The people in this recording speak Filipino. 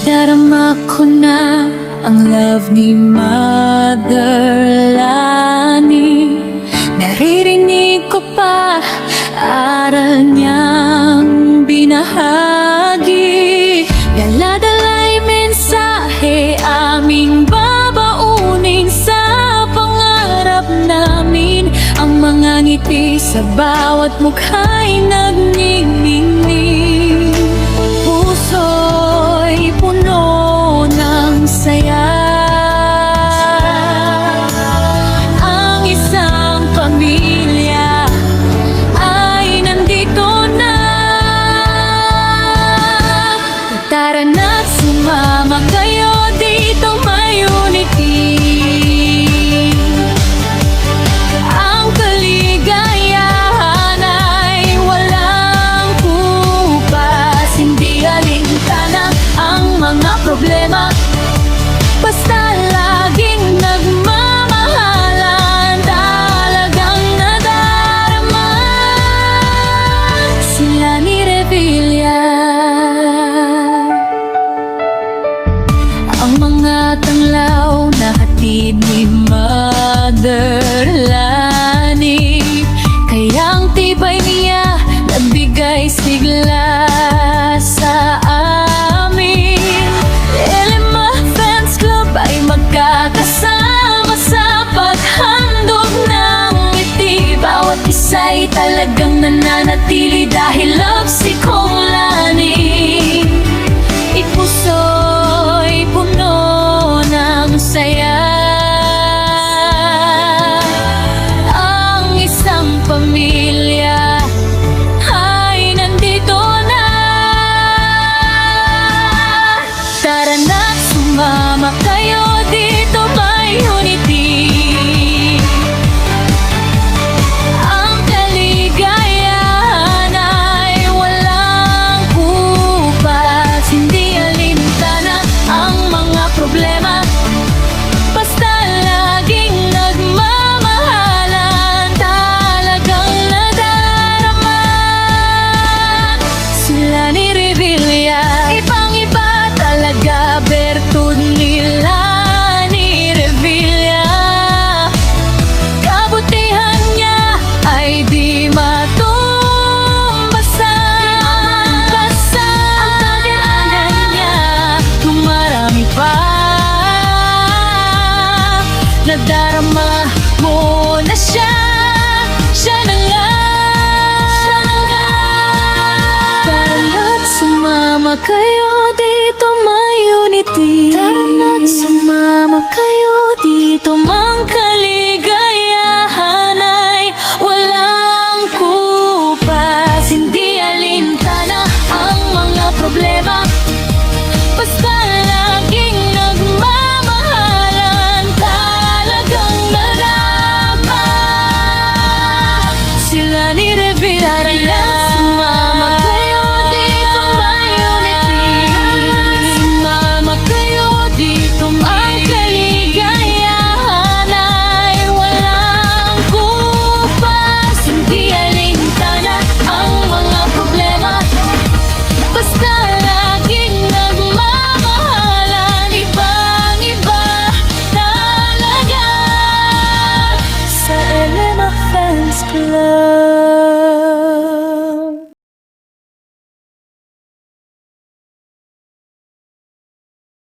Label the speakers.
Speaker 1: Nadarama ko na ang love ni Mother Lani. Naririnig ko pa aral niyang binahagi. Dala-dala'y mensahe aming babaunin sa pangarap namin. Ang mga ngiti sa bawat mukha'y nagniningning. Puso'y puno ng saya. Ang isang pamilya ay nandito na. Tara na't sumama kayo dito, may unity. Ang kaligayahan ay walang kupas. Hindi alintana ang mga problema, basta laging nagmamahalan. Talagang nadarama sila ni Revilla. Ang mga tanglaw na hatid ni Mother Lani, kayang tibay niya nagbigay sigla sa amin. Elema Fans Club ay magkakasama sa paghandog ng ngiti. Bawat isa'y talagang nananatili dahil love si Kong Lani. Puso'y puno ng saya. Ang isang pamilya ay nandito na. Tara na't sumama kayo dito, may unity. Ang kaligayahan ay walang kupas. Hindi alintana ang mga problema, basta laging nagmamahalan. Talagang nadarama sila ni Revilla. Ibang-iba talaga bertud nila ni Revilla. Kabutihan niya ay di matumbasan. Ang kagandaan niya kung marami pa. Nadarama mo na siya, siya na nga. Tara na't sumama kayo